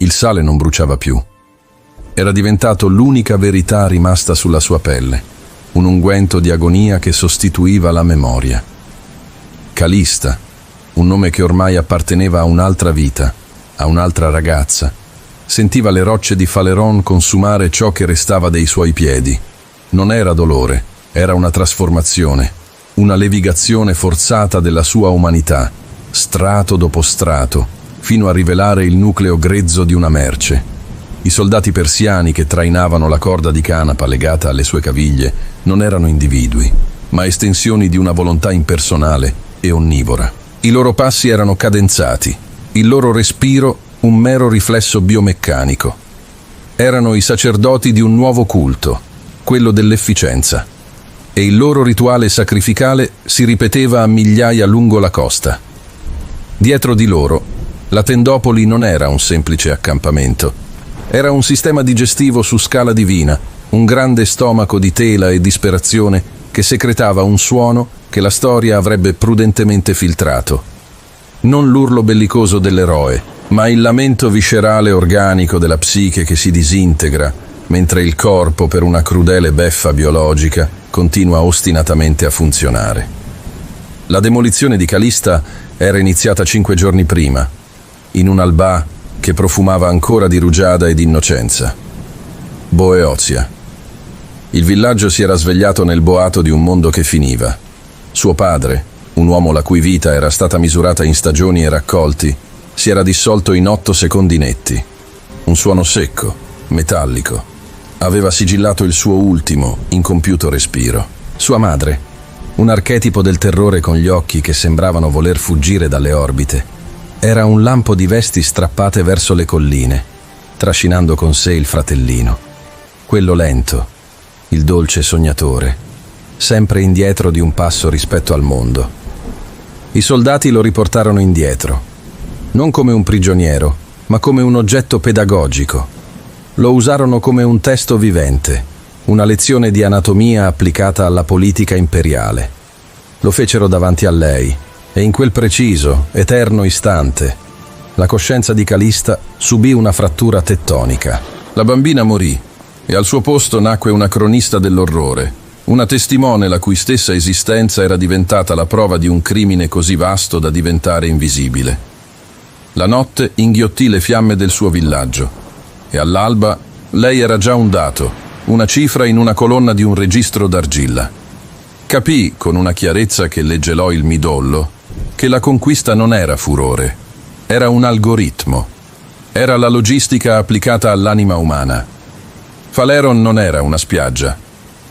Il sale non bruciava più. Era diventato l'unica verità rimasta sulla sua pelle, un unguento di agonia che sostituiva la memoria. Calista, un nome che ormai apparteneva a un'altra vita, a un'altra ragazza. Sentiva le rocce di Faleron consumare ciò che restava dei suoi piedi. Non era dolore, era una trasformazione, una levigazione forzata della sua umanità, strato dopo strato, fino a rivelare il nucleo grezzo di una merce. I soldati persiani che trainavano la corda di canapa legata alle sue caviglie non erano individui, ma estensioni di una volontà impersonale e onnivora. I loro passi erano cadenzati, il loro respiro un mero riflesso biomeccanico. Erano i sacerdoti di un nuovo culto, quello dell'efficienza, e il loro rituale sacrificale si ripeteva a migliaia lungo la costa. Dietro di loro, la tendopoli non era un semplice accampamento. Era un sistema digestivo su scala divina, un grande stomaco di tela e disperazione che secretava un suono che la storia avrebbe prudentemente filtrato. Non l'urlo bellicoso dell'eroe, ma il lamento viscerale organico della psiche che si disintegra, mentre il corpo, per una crudele beffa biologica, continua ostinatamente a funzionare. La demolizione di Calista era iniziata 5 giorni prima, in un albà che profumava ancora di rugiada e di innocenza. Boeozia. Il villaggio si era svegliato nel boato di un mondo che finiva. Suo padre, un uomo la cui vita era stata misurata in stagioni e raccolti, si era dissolto in 8 secondi netti. Un suono secco, metallico, aveva sigillato il suo ultimo, incompiuto respiro. Sua madre, un archetipo del terrore con gli occhi che sembravano voler fuggire dalle orbite, era un lampo di vesti strappate verso le colline, trascinando con sé il fratellino. Quello lento, il dolce sognatore, sempre indietro di un passo rispetto al mondo. I soldati lo riportarono indietro, non come un prigioniero, ma come un oggetto pedagogico. Lo usarono come un testo vivente, una lezione di anatomia applicata alla politica imperiale. Lo fecero davanti a lei, e in quel preciso, eterno istante, la coscienza di Calista subì una frattura tettonica. La bambina morì, e al suo posto nacque una cronista dell'orrore, una testimone la cui stessa esistenza era diventata la prova di un crimine così vasto da diventare invisibile. La notte inghiottì le fiamme del suo villaggio, e all'alba lei era già un dato, una cifra in una colonna di un registro d'argilla. Capì, con una chiarezza che le gelò il midollo, che la conquista non era furore, era un algoritmo, era la logistica applicata all'anima umana. Faleron non era una spiaggia,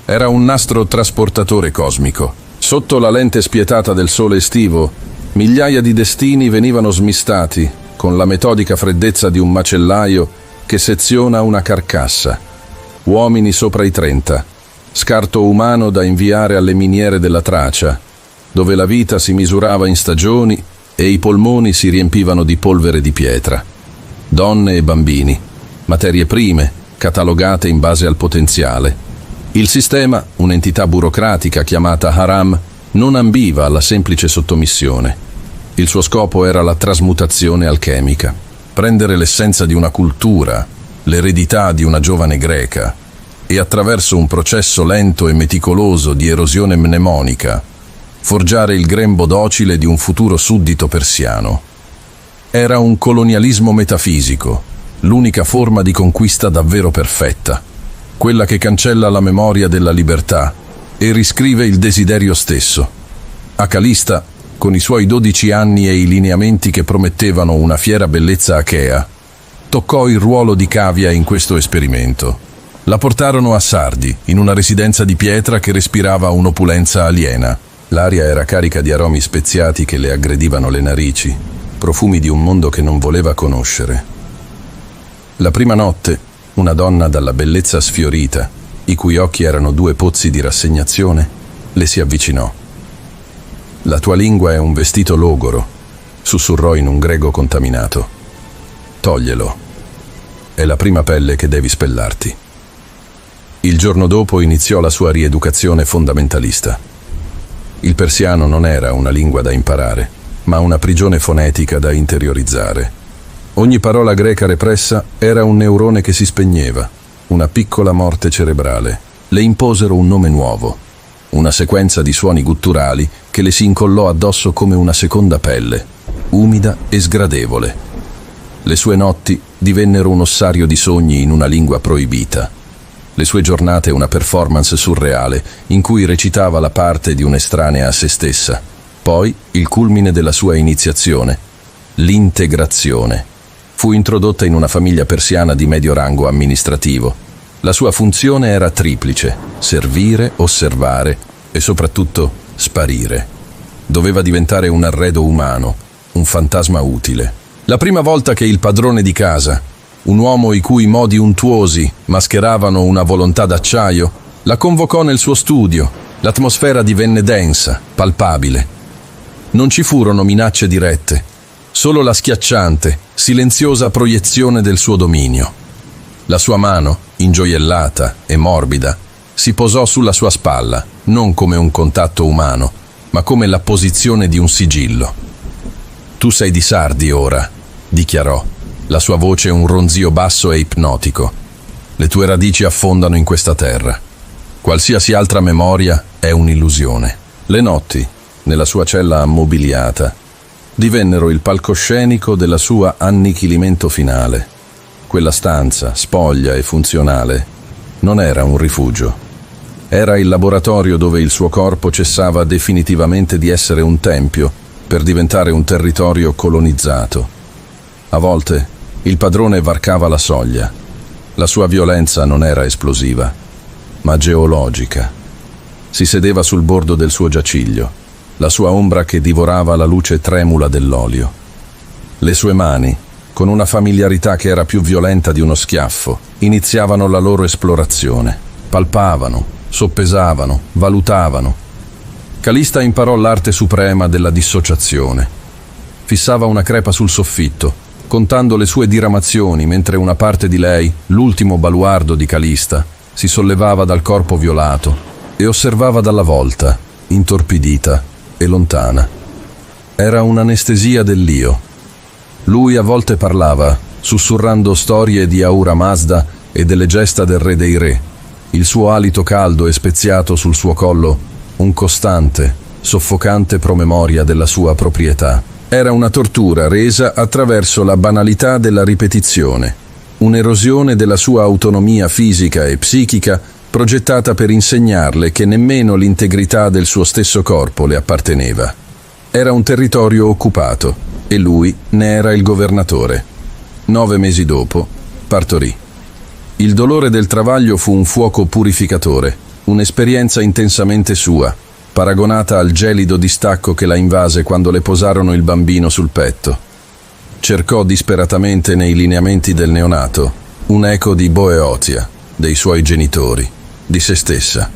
era un nastro trasportatore cosmico. Sotto la lente spietata del sole estivo, migliaia di destini venivano smistati con la metodica freddezza di un macellaio che seziona una carcassa. Uomini sopra i 30, scarto umano da inviare alle miniere della Tracia, dove la vita si misurava in stagioni e i polmoni si riempivano di polvere di pietra. Donne e bambini, materie prime, catalogate in base al potenziale. Il sistema, un'entità burocratica chiamata Haram, non ambiva alla semplice sottomissione. Il suo scopo era la trasmutazione alchemica, prendere l'essenza di una cultura, l'eredità di una giovane greca, e attraverso un processo lento e meticoloso di erosione mnemonica, forgiare il grembo docile di un futuro suddito persiano. Era un colonialismo metafisico, l'unica forma di conquista davvero perfetta, quella che cancella la memoria della libertà e riscrive il desiderio stesso. A Calista, con i suoi 12 anni e i lineamenti che promettevano una fiera bellezza achea, toccò il ruolo di cavia in questo esperimento. La portarono a Sardi, in una residenza di pietra che respirava un'opulenza aliena. L'aria era carica di aromi speziati che le aggredivano le narici, profumi di un mondo che non voleva conoscere. La prima notte, una donna dalla bellezza sfiorita, i cui occhi erano 2 pozzi di rassegnazione, le si avvicinò. «La tua lingua è un vestito logoro», sussurrò in un greco contaminato. «Toglielo. È la prima pelle che devi spellarti». Il giorno dopo iniziò la sua rieducazione fondamentalista. Il persiano non era una lingua da imparare, ma una prigione fonetica da interiorizzare. Ogni parola greca repressa era un neurone che si spegneva, una piccola morte cerebrale. Le imposero un nome nuovo, una sequenza di suoni gutturali che le si incollò addosso come una seconda pelle, umida e sgradevole. Le sue notti divennero un ossario di sogni in una lingua proibita. Le sue giornate una performance surreale in cui recitava la parte di un'estranea a se stessa. Poi il culmine della sua iniziazione, l'integrazione. Fu introdotta in una famiglia persiana di medio rango amministrativo. La sua funzione era triplice: servire, osservare e soprattutto sparire. Doveva diventare un arredo umano, un fantasma utile. La prima volta che il padrone di casa, un uomo i cui modi untuosi mascheravano una volontà d'acciaio, la convocò nel suo studio, l'atmosfera divenne densa, palpabile. Non ci furono minacce dirette, solo la schiacciante, silenziosa proiezione del suo dominio. La sua mano, ingioiellata e morbida, si posò sulla sua spalla, non come un contatto umano, ma come la posizione di un sigillo. «Tu sei di Sardi ora», dichiarò, la sua voce un ronzio basso e ipnotico. «Le tue radici affondano in questa terra. Qualsiasi altra memoria è un'illusione». Le notti, nella sua cella ammobiliata, divennero il palcoscenico della sua annichilimento finale. Quella stanza, spoglia e funzionale, non era un rifugio. Era il laboratorio dove il suo corpo cessava definitivamente di essere un tempio per diventare un territorio colonizzato. A volte il padrone varcava la soglia. La sua violenza non era esplosiva, ma geologica. Si sedeva sul bordo del suo giaciglio, la sua ombra che divorava la luce tremula dell'olio. Le sue mani, con una familiarità che era più violenta di uno schiaffo, iniziavano la loro esplorazione. Palpavano, soppesavano, valutavano. Calista imparò l'arte suprema della dissociazione. Fissava una crepa sul soffitto, contando le sue diramazioni, mentre una parte di lei, l'ultimo baluardo di Calista, si sollevava dal corpo violato e osservava dalla volta, intorpidita e lontana. Era un'anestesia dell'io. Lui a volte parlava, sussurrando storie di Ahura Mazda e delle gesta del re dei re, il suo alito caldo e speziato sul suo collo, un costante, soffocante promemoria della sua proprietà. Era una tortura resa attraverso la banalità della ripetizione, un'erosione della sua autonomia fisica e psichica progettata per insegnarle che nemmeno l'integrità del suo stesso corpo le apparteneva. Era un territorio occupato e lui ne era il governatore. 9 mesi dopo, partorì. Il dolore del travaglio fu un fuoco purificatore, un'esperienza intensamente sua, paragonata al gelido distacco che la invase quando le posarono il bambino sul petto. Cercò disperatamente nei lineamenti del neonato un'eco di Boeotia, dei suoi genitori, di se stessa.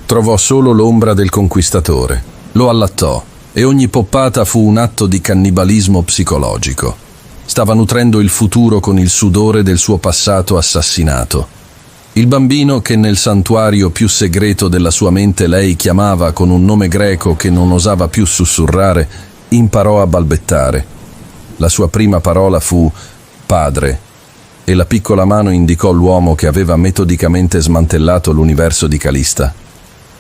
Trovò solo l'ombra del conquistatore, lo allattò e ogni poppata fu un atto di cannibalismo psicologico. Stava nutrendo il futuro con il sudore del suo passato assassinato. Il bambino che nel santuario più segreto della sua mente lei chiamava con un nome greco che non osava più sussurrare, imparò a balbettare. La sua prima parola fu «padre», e la piccola mano indicò l'uomo che aveva metodicamente smantellato l'universo di Calista.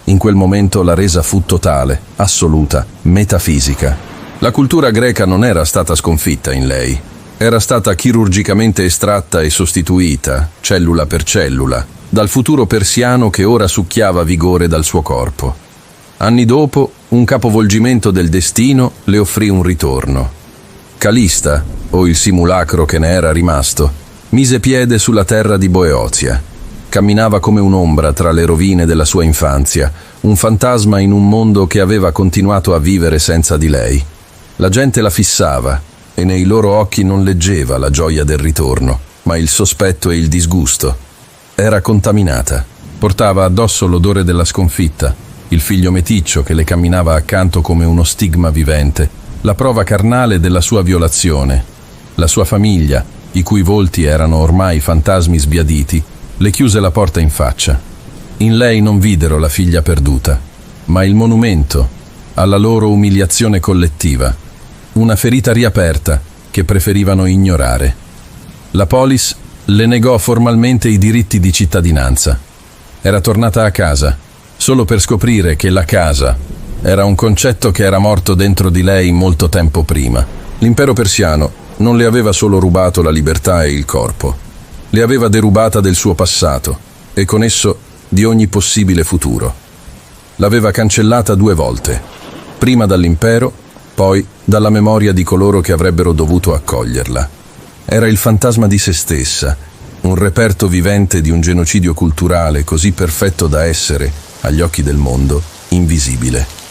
In quel momento la resa fu totale, assoluta, metafisica. La cultura greca non era stata sconfitta in lei. Era stata chirurgicamente estratta e sostituita, cellula per cellula, dal futuro persiano che ora succhiava vigore dal suo corpo. Anni dopo, un capovolgimento del destino le offrì un ritorno. Calista, o il simulacro che ne era rimasto, mise piede sulla terra di Boeotia. Camminava come un'ombra tra le rovine della sua infanzia, un fantasma in un mondo che aveva continuato a vivere senza di lei. La gente la fissava e nei loro occhi non leggeva la gioia del ritorno, ma il sospetto e il disgusto. Era contaminata. Portava addosso l'odore della sconfitta, il figlio meticcio che le camminava accanto come uno stigma vivente, la prova carnale della sua violazione. La sua famiglia, i cui volti erano ormai fantasmi sbiaditi, le chiuse la porta in faccia. In lei non videro la figlia perduta, ma il monumento alla loro umiliazione collettiva, una ferita riaperta che preferivano ignorare. La polis le negò formalmente i diritti di cittadinanza. Era tornata a casa, solo per scoprire che la casa era un concetto che era morto dentro di lei molto tempo prima. L'impero persiano non le aveva solo rubato la libertà e il corpo, le aveva derubata del suo passato e con esso di ogni possibile futuro. L'aveva cancellata 2 volte, prima dall'impero, poi dalla memoria di coloro che avrebbero dovuto accoglierla. Era il fantasma di se stessa, un reperto vivente di un genocidio culturale così perfetto da essere, agli occhi del mondo, invisibile.